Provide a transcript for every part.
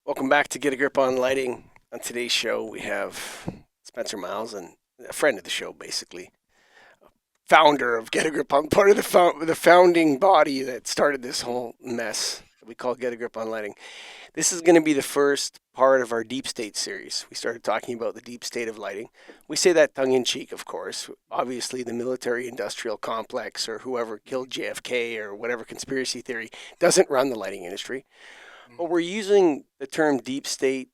Welcome back to Get a Grip on Lighting. On today's show, we have Spencer Miles, and a friend of the show, basically, founder of Get a Grip on, part of the founding body that started this whole mess that we call Get a Grip on Lighting. This is going to be the first part of our deep state series. We started talking about the deep state of lighting. We say that tongue in cheek, of course. Obviously, the military industrial complex or whoever killed JFK or whatever conspiracy theory doesn't run the lighting industry. But we're using the term deep state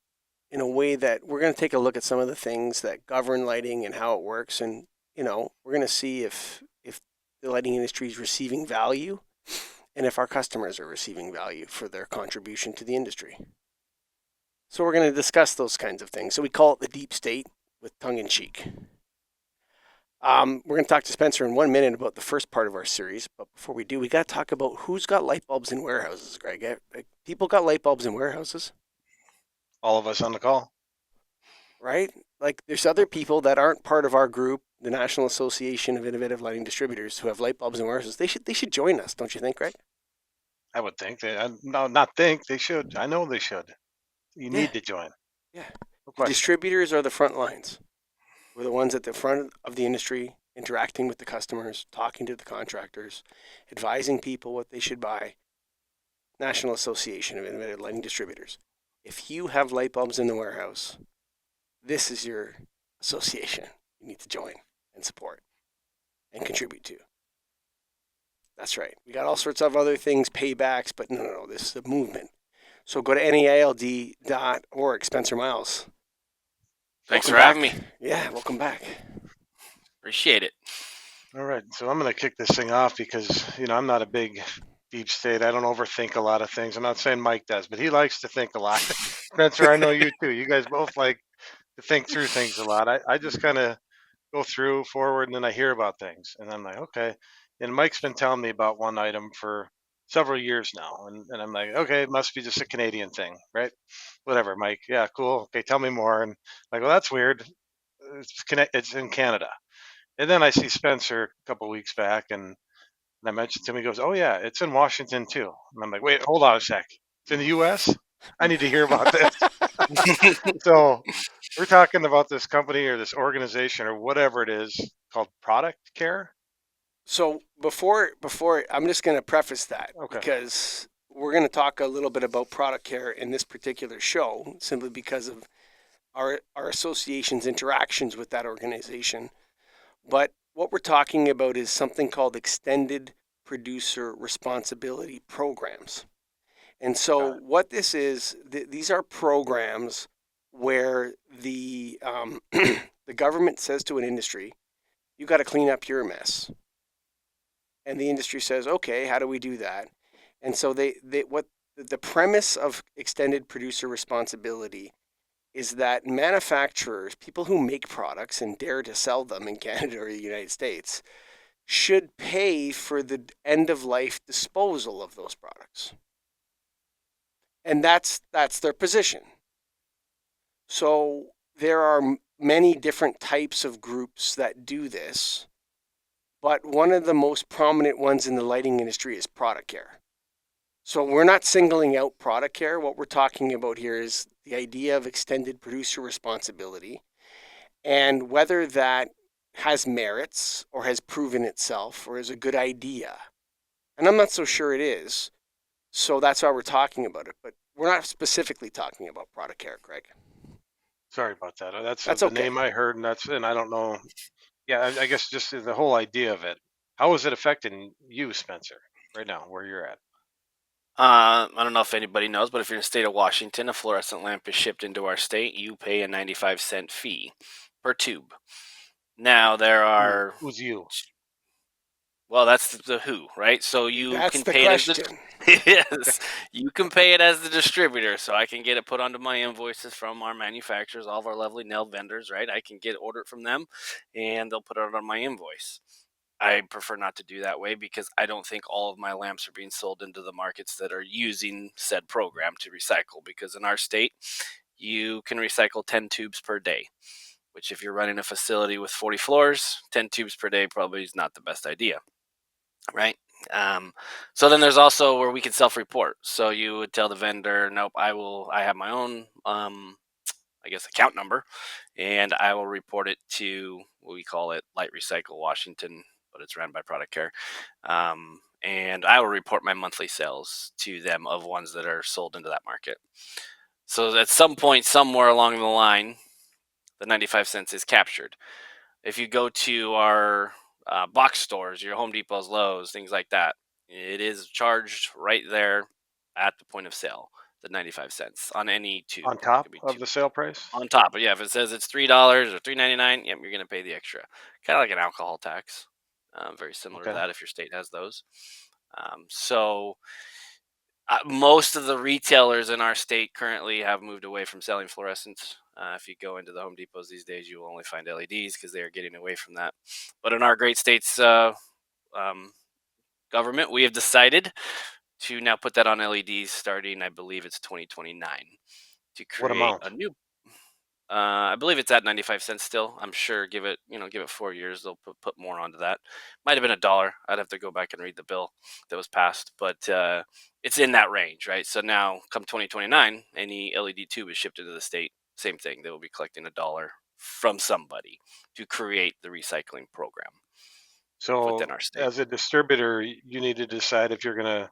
in a way that we're going to take a look at some of the things that govern lighting and how it works, and we're going to see if the lighting industry is receiving value and if our customers are receiving value for their contribution to the industry. So we're going to discuss those kinds of things. So we call it the deep state with tongue in cheek. We're going to talk to Spencer in 1 minute about the first part of our series, but before we do, we got to talk about who's got light bulbs in warehouses, Greg. People got light bulbs in warehouses, All of us on the call. right? Like, there's other people that aren't part of our group, the National Association of Innovative Lighting Distributors, who have light bulbs in warehouses. They should join us, don't you think, Greg? I would think no, not think they should. I know they should. You Yeah, need to join. yeah. No The question. distributors are the front lines. We're the ones at the front of the industry, interacting with the customers, talking to the contractors, advising people what they should buy. National Association of Innovative Lighting Distributors. If you have light bulbs in the warehouse, this is your association. You need to join and support and contribute to. That's right. We got all sorts of other things, paybacks, but no. This is a movement. So go to neild.org. Spencer Miles. Thanks Welcome for having back. me. Yeah, welcome back. Appreciate it. All right. So I'm going to kick this thing off because, I'm not a big deep state. I don't overthink a lot of things. I'm not saying Mike does, but he likes to think a lot. Spencer, I know you too. You guys both like to think through things a lot. I just kind of go through forward and then I hear about things. And I'm like, okay. And Mike's been telling me about one item for several years now. And I'm like, okay, it must be just a Canadian thing, right? Whatever, Mike. Yeah, cool. Okay, tell me more. And I'm like, well, that's weird. It's in Canada. And then I see Spencer a couple weeks back and I mentioned to him, he goes, oh, yeah, it's in Washington too. And I'm like, wait, hold on a sec. It's in the US? I need to hear about this. So we're talking about this company or this organization or whatever it is called Product Care. So before I'm just going to preface that Okay. because we're going to talk a little bit about product care in this particular show simply because of our association's interactions with that organization. But what we're talking about is something called extended producer responsibility programs. And so, Got it. what this is, these are programs where the government says to an industry, "You got to clean up your mess," and the industry says, "Okay, how do we do that?" And so they what the premise of extended producer responsibility is that manufacturers, people who make products and dare to sell them in Canada or the United States, should pay for the end of life disposal of those products. And that's their position. So there are many different types of groups that do this, but one of the most prominent ones in the lighting industry is product care. So we're not singling out product care. What we're talking about here is the idea of extended producer responsibility and whether that has merits or has proven itself or is a good idea. And I'm not so sure it is. So that's why we're talking about it. But we're not specifically talking about product care, Greg. Sorry about that. That's That's the okay. name I heard, and I don't know. Yeah, I guess just the whole idea of it. How is it affecting you, Spencer, right now, where you're at? I don't know if anybody knows, but if you're in the state of Washington, a fluorescent lamp is shipped into our state. You pay a 95-cent fee per tube. Now, there are, Who's you? well, that's the who, right? So you That's can the pay it as the, question. yes, you can pay it as the distributor. So I can get it put onto my invoices from our manufacturers, all of our lovely nail vendors, right? I can get ordered from them and they'll put it on my invoice. I prefer not to do that way because I don't think all of my lamps are being sold into the markets that are using said program to recycle. Because in our state, you can recycle 10 tubes per day, which, if you're running a facility with 40 floors, 10 tubes per day probably is not the best idea, right? So then there's also where we can self-report. So you would tell the vendor, nope, I have my own, I guess, account number, and I will report it to what we call it Light Recycle Washington, but it's ran by Product Care. And I will report my monthly sales to them of ones that are sold into that market. So at some point, somewhere along the line, the 95 cents is captured. If you go to our box stores, your Home Depots, Lowe's, things like that, it is charged right there at the point of sale, the 95 cents on any tube. On It top could be of two the sale price? on top. But yeah, if it says it's $3 or $3.99, yep, you're gonna pay the extra. Kind of like an alcohol tax. Very similar to Okay. that if your state has those. So most of the retailers in our state currently have moved away from selling fluorescents. If you go into the Home Depots these days, you will only find LEDs because they are getting away from that. But in our great state's um, government, we have decided to now put that on LEDs starting, I believe it's 2029, to What create a amount? new. I believe it's at 95 cents still. I'm sure give it 4 years, they'll put more onto that. Might have been $1. I'd have to go back and read the bill that was passed, but it's in that range, right? So now, come 2029, any LED tube is shipped into the state. Same thing. They will be collecting $1 from somebody to create the recycling program within So our state. as a distributor, you need to decide if you're going to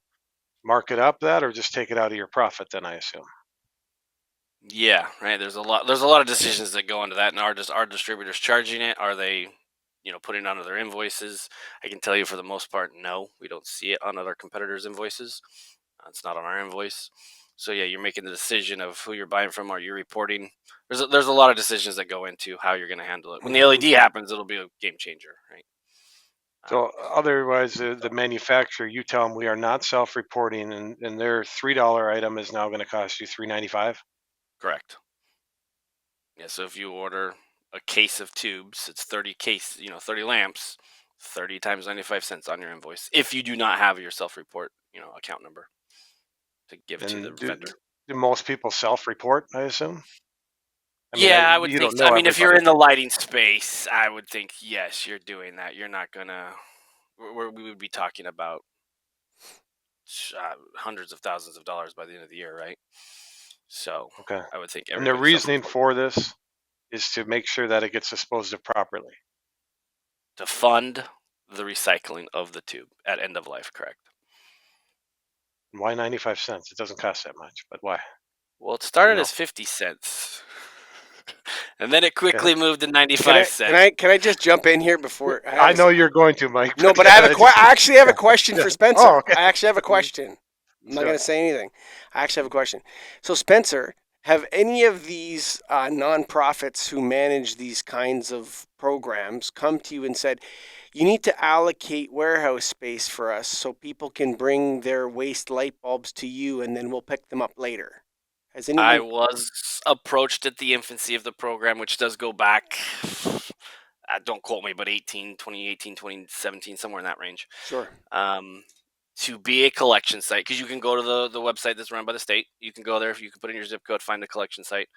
mark it up that or just take it out of your profit then, I assume. Yeah, right. There's a lot of decisions that go into that, and our distributors charging it? Are they, putting it onto their invoices? I can tell you for the most part, no, we don't see it on other competitors' invoices. It's not on our invoice. So yeah, you're making the decision of who you're buying from. Are you reporting? There's a lot of decisions that go into how you're going to handle it. When the LED happens, it'll be a game changer, right? So otherwise, the manufacturer, you tell them we are not self-reporting, and their $3 item is now going to cost you $3.95. Correct. Yeah, so if you order a case of tubes, it's 30 lamps, 30 times 95 cents on your invoice. If you do not have your self-report, account number to give it to the And vendor. do most people self-report, I assume? I mean, Yeah, I would you think don't I know mean, if you're everybody. in the lighting space, I would think yes, you're doing that. You're not gonna we would be talking about hundreds of thousands of dollars by the end of the year, right? So, Okay. I would think And the everybody reasoning self-reports for this is to make sure that it gets disposed of properly. to fund the recycling of the tube at end of life, correct? Why 95 cents? It doesn't cost that much, but why? Well, it You started know. as 50 cents. And then it Okay. quickly moved to Can 95 I can cents. I can I just jump in here before I have I a, know you're going to, Mike, no, but but go ahead. I actually have a question Yeah. for Oh, Spencer. okay. I actually have a question. I'm not So, going to say anything. I actually have a question. So Spencer, have any of these nonprofits who manage these kinds of programs come to you and said, you need to allocate warehouse space for us so people can bring their waste light bulbs to you and then we'll pick them up later? Has I anyone? was approached at the infancy of the program, which does go back, don't quote me, but 2018, 2017, somewhere in that range. Sure. um, to be a collection site, because you can go to the website that's run by the state. You can go there, if you can put in your zip code, find a collection site.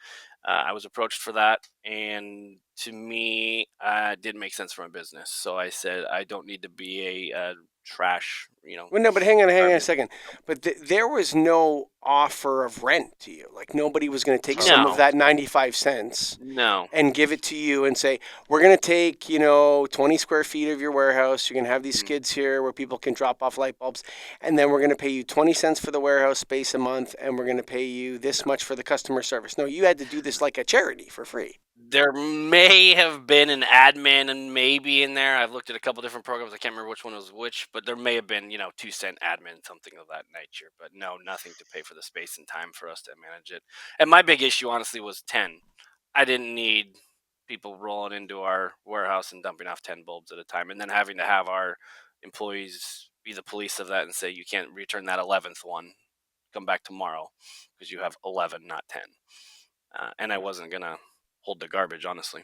I was approached for that, and to me, it didn't make sense for my business. So I said I don't need to be a trash, Well, no, but hang on a garbage. second. But there was no offer of rent to you. Like nobody was going to take some of No, that 95 cents no. and give it to you and say, we're going to take, 20 square feet of your warehouse. You're going to have these Mm. skids here where people can drop off light bulbs. And then we're going to pay you 20 cents for the warehouse space a month. And we're going to pay you this much for the customer service. No, you had to do this like a charity for free. There may have been an admin and maybe in there. I've looked at a couple different programs. I can't remember which one was which, but there may have been, 2-cent admin, something of that nature. But no, nothing to pay for the space and time for us to manage it. And my big issue, honestly, was 10. I didn't need people rolling into our warehouse and dumping off 10 bulbs at a time, and then having to have our employees be the police of that and say, you can't return that 11th one. Come back tomorrow because you have 11, not 10. And I wasn't going to hold the garbage, honestly.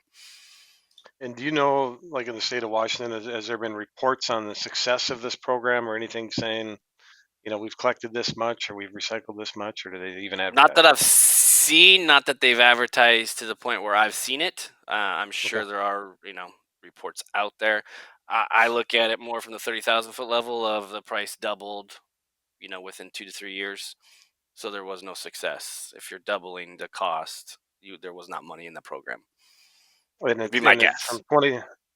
and do you know, like in the state of Washington, has there been reports on the success of this program or anything saying, we've collected this much or we've recycled this much, or do they even Not advertise that it? I've seen, not that they've advertised to the point where I've seen it. I'm Okay. sure there are, reports out there. I look at it more from the 30,000 foot level of the price doubled, within 2 to 3 years. So there was no success. If you're doubling the cost, there was not money in the program. And Would be my from guess.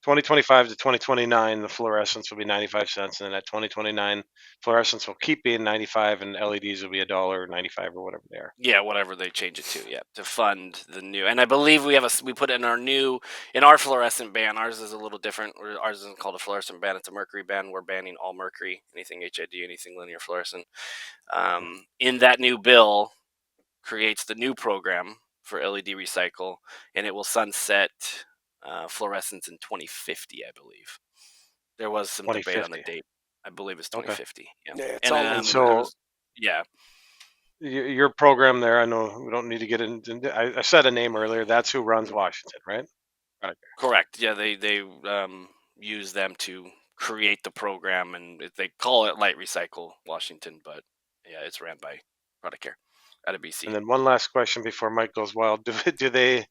2025 to 2029, the fluorescents will be 95 cents, and then at 2029, fluorescents will keep being 95, and LEDs will be $1.95 or whatever they are. Yeah, whatever they change it to, yeah, to fund the new. And I believe we put in our fluorescent ban. Ours is a little different. Ours isn't called a fluorescent ban; it's a mercury ban. We're banning all mercury, anything HID, anything linear fluorescent. In that new bill, creates the new program for LED recycle, and it will sunset fluorescence in 2050, I believe. There was some debate on the 2050. date. I believe it's Okay. 2050. Yeah, Yeah, it's and all And linked there now. so was, yeah, your program there, I know we don't need to get into. I said a name earlier. That's who runs Washington, right? Right. correct. Yeah, they use them to create the program, and they call it Light Recycle Washington, but yeah, it's ran by Product Care out of BC. And then one last question before Mike goes wild. Do they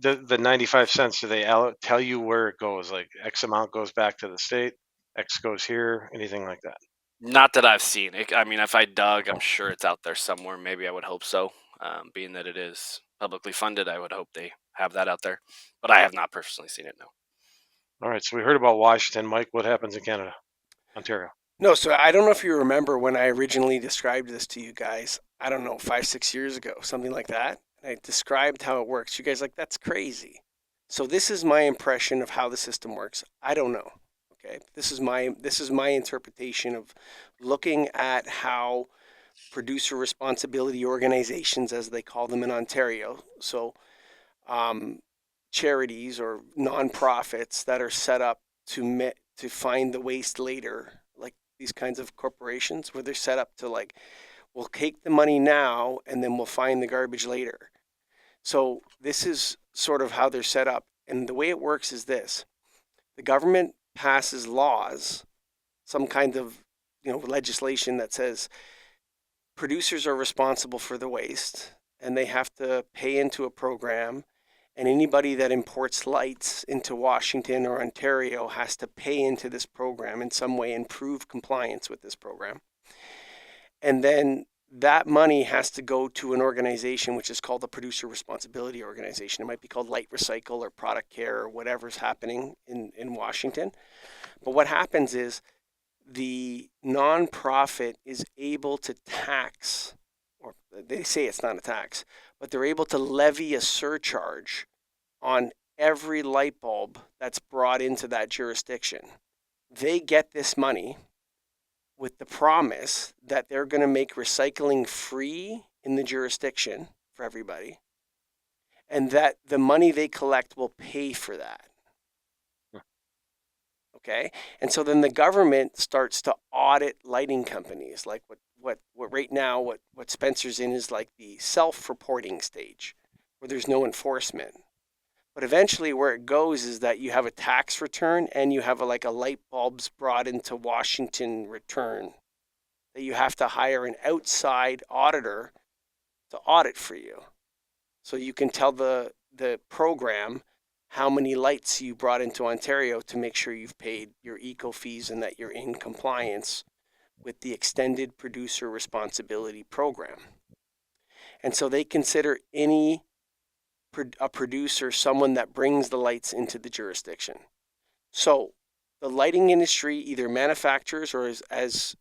the 95 cents? Do they tell you where it goes? Like X amount goes back to the state, X goes here, anything like that? Not that I've seen it. I mean, if I dug, I'm Okay. sure it's out there somewhere. Maybe I would hope so. Being that it is publicly funded, I would hope they have that out there. But I have not personally seen it, no. All right. So we heard about Washington. Mike, what happens in Canada, Ontario? No, so I don't know if you remember when I originally described this to you guys. I don't know, 5, 6 years ago, something like that. And I described how it works. You guys are like, that's crazy. So this is my impression of how the system works. I don't know. Okay, this is my interpretation of looking at how producer responsibility organizations, as they call them in Ontario, so um, charities or nonprofits that are set up to find the waste later, like these kinds of corporations where they're set up to like, we'll take the money now and then we'll find the garbage later. So this is sort of how they're set up. And the way it works is this: the government passes laws, some kind of legislation that says producers are responsible for the waste and they have to pay into a program, and anybody that imports lights into Washington or Ontario has to pay into this program in some way and prove compliance with this program. And then that money has to go to an organization which is called the Producer Responsibility Organization. It might be called Light Recycle or Product Care or whatever's happening in Washington. But what happens is the nonprofit is able to tax, or they say it's not a tax, but they're able to levy a surcharge on every light bulb that's brought into that jurisdiction. They get this money with the promise that they're going to make recycling free in the jurisdiction for everybody, and that the money they collect will pay for that. Okay, and so then the government starts to audit lighting companies, like what right now what Spencer's in is like the self-reporting stage, where there's no enforcement. But eventually, where it goes is that you have a tax return and you have like a light bulbs brought into Washington return that you have to hire an outside auditor to audit for you, so you can tell the program how many lights you brought into Ontario to make sure you've paid your eco fees and that you're in compliance with the extended producer responsibility program. And so they consider a producer someone that brings the lights into the jurisdiction. So the lighting industry either manufactures, or as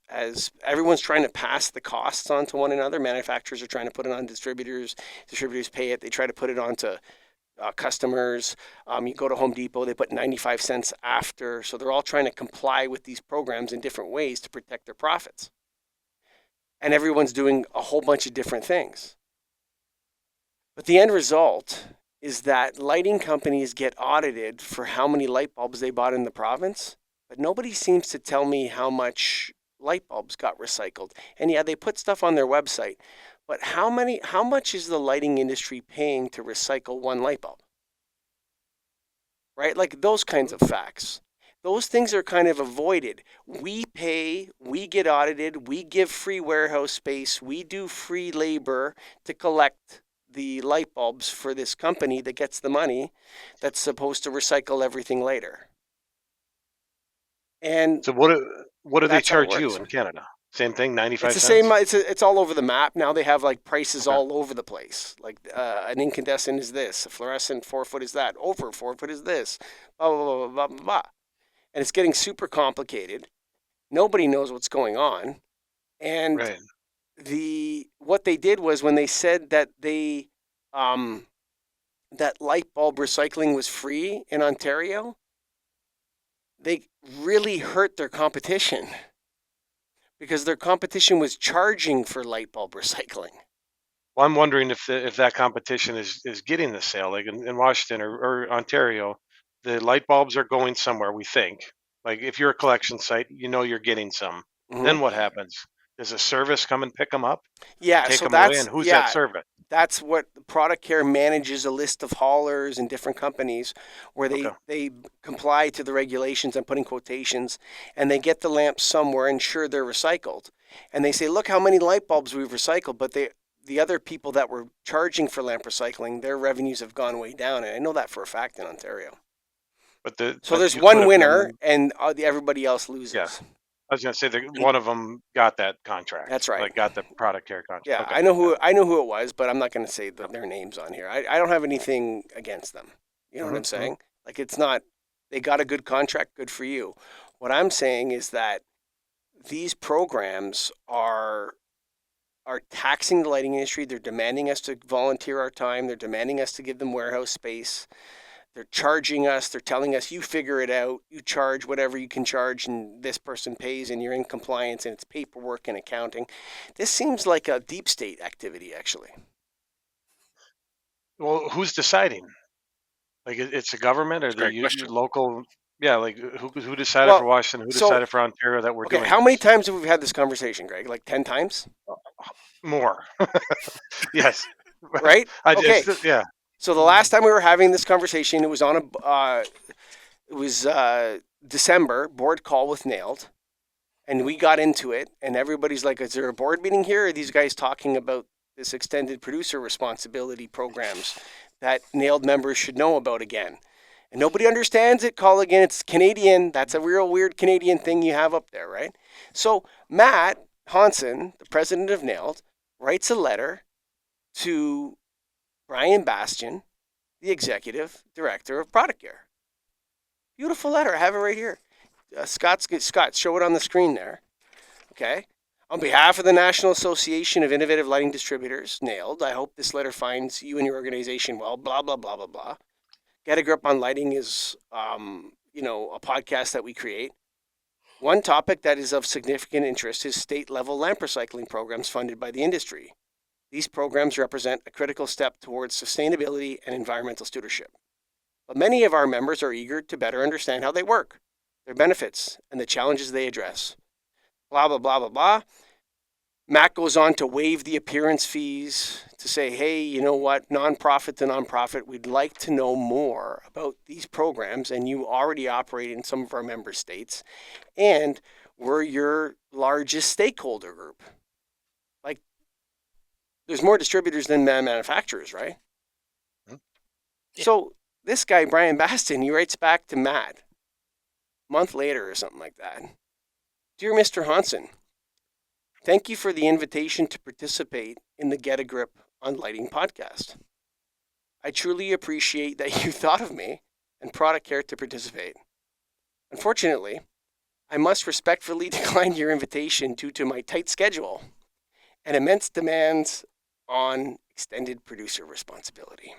everyone's trying to pass the costs on to one another. Manufacturers are trying to put it on distributors. Distributors pay it. They try to put it onto customers. You go to Home Depot, they put 95 cents after. So they're all trying to comply with these programs in different ways to protect their profits. And everyone's doing a whole bunch of different things. But the end result is that lighting companies get audited for how many light bulbs they bought in the province, but nobody seems to tell me how much light bulbs got recycled. And yeah, they put stuff on their website, but how much is the lighting industry paying to recycle one light bulb? Right? Like those kinds of facts. Those things are kind of avoided. We pay, we get audited, we give free warehouse space, we do free labor to collect the light bulbs for this company that gets the money that's supposed to recycle everything later. And So what do they that's how it charge you works. in Canada? Same thing, It's 95 the same. cents? It's all over the map now. They have like prices Okay. all over the place. Like an incandescent is this, a fluorescent 4 foot is that, over 4 foot is this, blah blah blah blah blah blah. And it's getting super complicated. Nobody knows what's going on. And Right. what they did was when they said that um, that light bulb recycling was free in Ontario, they really hurt their competition because their competition was charging for light bulb recycling. Well, I'm wondering if that competition is getting the sale, like in Washington or Ontario, the light bulbs are going somewhere, we think. Like if you're a collection site, you know you're getting some. Hmm. Then what happens? Does a service come and pick them up and Yeah, take so them away? And that's who's that yeah, service? that's what Product Care manages, a list of haulers and different companies where Okay. they comply to the regulations and putting quotations, and they get the lamps somewhere, ensure they're recycled, and they say, look how many light bulbs we've recycled, but the other people that were charging for lamp recycling, their revenues have gone way down, and I know that for a fact in Ontario. So But there's you could one have winner, been, and everybody else yeah. loses. I was gonna say that one of them got that contract, That's right. like got the product care contract. Yeah, Okay. Yeah. I know who it was, but I'm not going to say Yep. their names on here. I don't have anything against them. You know what I'm Hmm. saying? Like it's not they got a good contract, good for you. What I'm saying is that these programs are taxing the lighting industry. They're demanding us to volunteer our time. They're demanding us to give them warehouse space. They're charging us. They're telling us, you figure it out. You charge whatever you can charge, and this person pays, and you're in compliance, and it's paperwork and accounting. This seems like a deep state activity, actually. Well, who's deciding? Like it's the government or It's a great the question. local? Yeah, like who decided for Well, Washington? Who so, decided for Ontario that we're okay, doing how many this? times have we had this conversation, Greg? Like 10 times? More. Yes. Right? I Okay. just yeah. So the last time we were having this conversation, it was it was December, board call with Nailed. And we got into it, and everybody's like, is there a board meeting here? Or are these guys talking about this extended producer responsibility programs that Nailed members should know about again? And nobody understands it. Call again. It's Canadian. That's a real weird Canadian thing you have up there, right? So Matt Hansen, the president of Nailed, writes a letter to Brian Bastien, the executive director of Product Care. Beautiful letter. I have it right here. Scott, show it on the screen there. Okay. On behalf of the National Association of Innovative Lighting Distributors, Nailed, I hope this letter finds you and your organization well, blah, blah, blah, blah, blah. Get a Grip on Lighting is, a podcast that we create. One topic that is of significant interest is state level lamp recycling programs funded by the industry. These programs represent a critical step towards sustainability and environmental stewardship. But many of our members are eager to better understand how they work, their benefits, and the challenges they address. Blah, blah, blah, blah, blah. Matt goes on to waive the appearance fees to say, hey, you know what, nonprofit to nonprofit, we'd like to know more about these programs, and you already operate in some of our member states, and we're your largest stakeholder group. Like, there's more distributors than manufacturers, right? Mhm. Yeah. So this guy, Brian Bastin, he writes back to Matt a month later or something like that. Dear Mr. Hansen, thank you for the invitation to participate in the Get a Grip on Lighting podcast. I truly appreciate that you thought of me and Product Care to participate. Unfortunately, I must respectfully decline your invitation due to my tight schedule and immense demands on extended producer responsibility.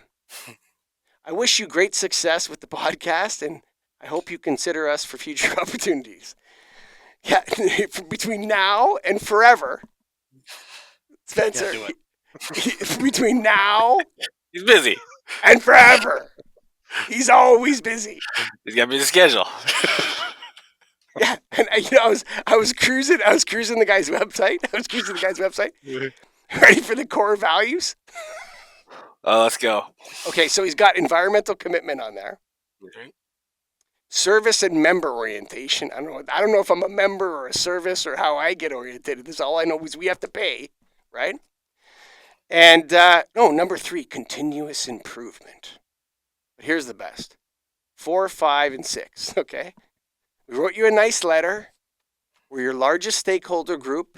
I wish you great success with the podcast, and I hope you consider us for future opportunities. Yeah, between now and forever, Yeah, Spencer, do it. between now He's busy. and forever, he's always busy. He's got a busy schedule. Yeah, and I was cruising the guy's website, ready for the core values. Oh, let's go. Okay, so he's got environmental commitment on there, Okay. service and member orientation. I don't know if I'm a member or a service or how I get oriented. This all I know is we have to pay, right? And number 3, continuous improvement. But here's the best: 4, 5, and 6. Okay, We wrote you a nice letter. We're your largest stakeholder group.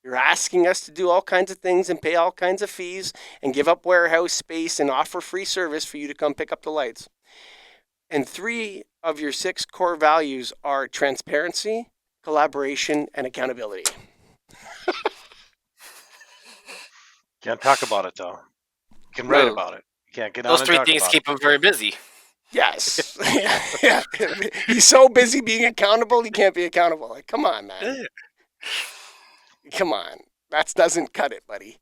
You're asking us to do all kinds of things and pay all kinds of fees and give up warehouse space and offer free service for you to come pick up the lights. And 3 of your 6 core values are transparency, collaboration, and accountability. Can't talk about it though. You can write Well, about it. You can't get on those and three talk things about keep him very busy. Yes. Yeah. He's so busy being accountable, he can't be accountable. Like, come on, man. Come on. That doesn't cut it, buddy.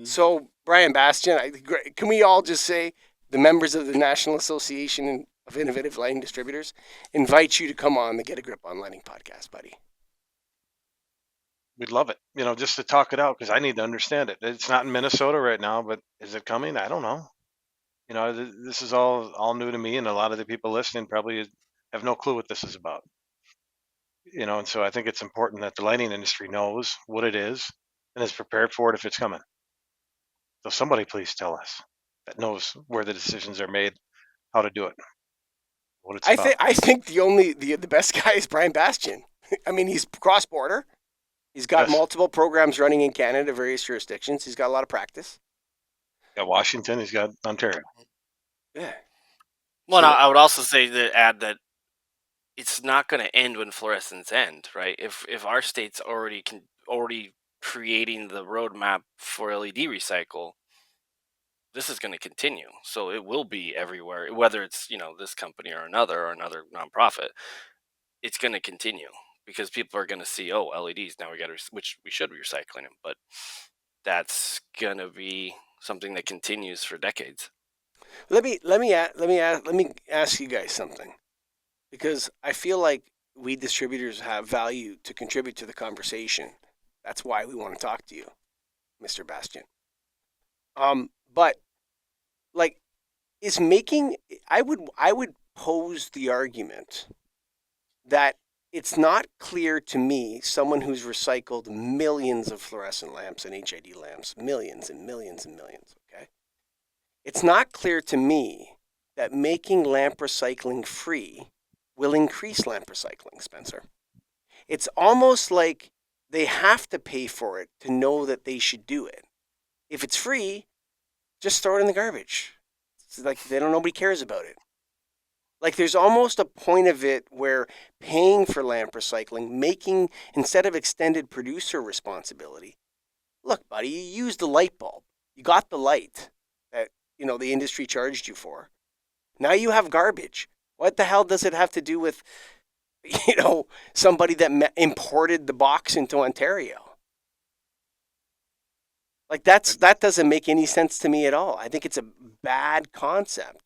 So, Brian Bastien, can we all just say the members of the National Association of Innovative Lighting Distributors invite you to come on the Get a Grip on Lighting podcast, buddy? We'd love it, just to talk it out because I need to understand it. It's not in Minnesota right now, but is it coming? I don't know. This is all new to me, and a lot of the people listening probably have no clue what this is about. And so I think it's important that the lighting industry knows what it is and is prepared for it if it's coming. So somebody please tell us that knows where the decisions are made, how to do it, what it's about. I think the best guy is Brian Bastien. I mean, he's cross border. He's got Yes. multiple programs running in Canada, various jurisdictions. He's got a lot of practice. He's got Washington, he's got Ontario. Yeah. Well, So- I would also add that it's not going to end when fluorescents end, right? If our state's already creating the roadmap for LED recycle, this is going to continue. So it will be everywhere, whether it's this company or another nonprofit. It's going to continue because people are going to see, oh, LEDs now which we should be recycling them, but that's going to be something that continues for decades. Let me ask you guys something, because I feel like we distributors have value to contribute to the conversation. That's why we want to talk to you, Mr. Bastien. But like, I would pose the argument that it's not clear to me, someone who's recycled millions of fluorescent lamps and HID lamps, millions and millions and millions, okay? It's not clear to me that making lamp recycling free will increase lamp recycling, Spencer. It's almost like they have to pay for it to know that they should do it. If it's free, just throw it in the garbage. It's like nobody cares about it. Like, there's almost a point of it where paying for lamp recycling, instead of extended producer responsibility, look, buddy, you used the light bulb. You got the light that, the industry charged you for. Now you have garbage. What the hell does it have to do with, somebody that imported the box into Ontario? Like, that doesn't make any sense to me at all. I think it's a bad concept.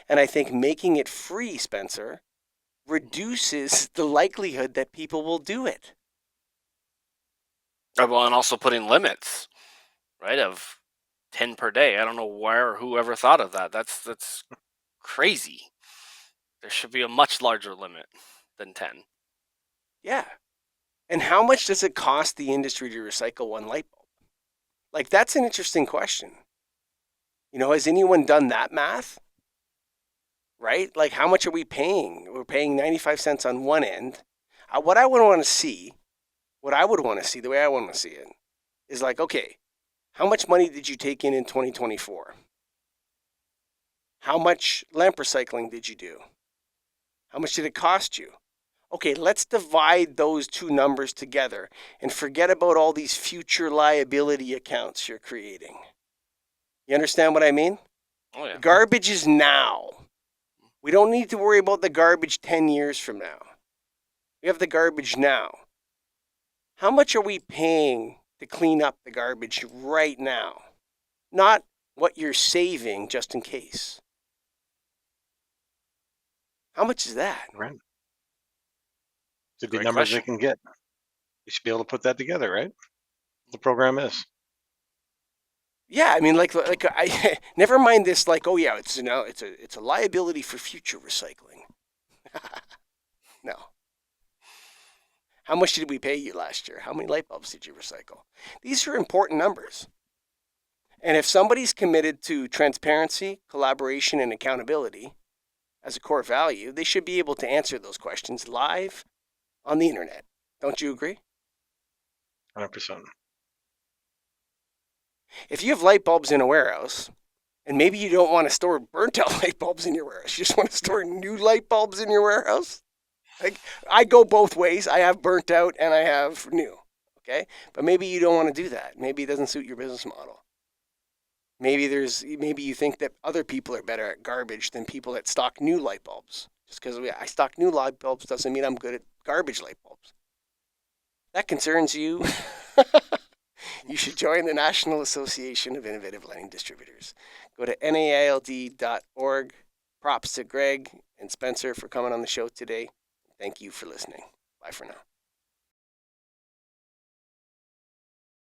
And I think making it free, Spencer, reduces the likelihood that people will do it. Well, and also putting limits, right, of 10 per day. I don't know whoever thought of that. That's crazy. There should be a much larger limit than 10. Yeah. And how much does it cost the industry to recycle one light bulb? Like, that's an interesting question. Has anyone done that math? Right? Like, how much are we paying? We're paying 95 cents on one end. What I would want to see, the way I want to see it, is like, okay, how much money did you take in 2024? How much lamp recycling did you do? How much did it cost you? Okay, let's divide those two numbers together and forget about all these future liability accounts you're creating. You understand what I mean? Oh, yeah. Garbage is now. We don't need to worry about the garbage 10 years from now. We have the garbage now. How much are we paying to clean up the garbage right now? Not what you're saving just in case. How much is that? Right. To be Great numbers question. they can get. You should be able to put that together, right? The program is. Yeah, I mean, like I never mind this. Like, oh yeah, it's a liability for future recycling. No. How much did we pay you last year? How many light bulbs did you recycle? These are important numbers. And if somebody's committed to transparency, collaboration, and accountability as a core value, they should be able to answer those questions live on the internet. Don't you agree? 100%. If you have light bulbs in a warehouse, and maybe you don't want to store burnt out light bulbs in your warehouse, you just want to store new light bulbs in your warehouse. Like, I go both ways. I have burnt out and I have new. Okay, but maybe you don't want to do that. Maybe it doesn't suit your business model. Maybe you think that other people are better at garbage than people that stock new light bulbs. Just because I stock new light bulbs doesn't mean I'm good at garbage light bulbs. That concerns you. You should join the National Association of Innovative Lighting Distributors. Go to naild.org. Props to Greg and Spencer for coming on the show today. Thank you for listening. Bye for now.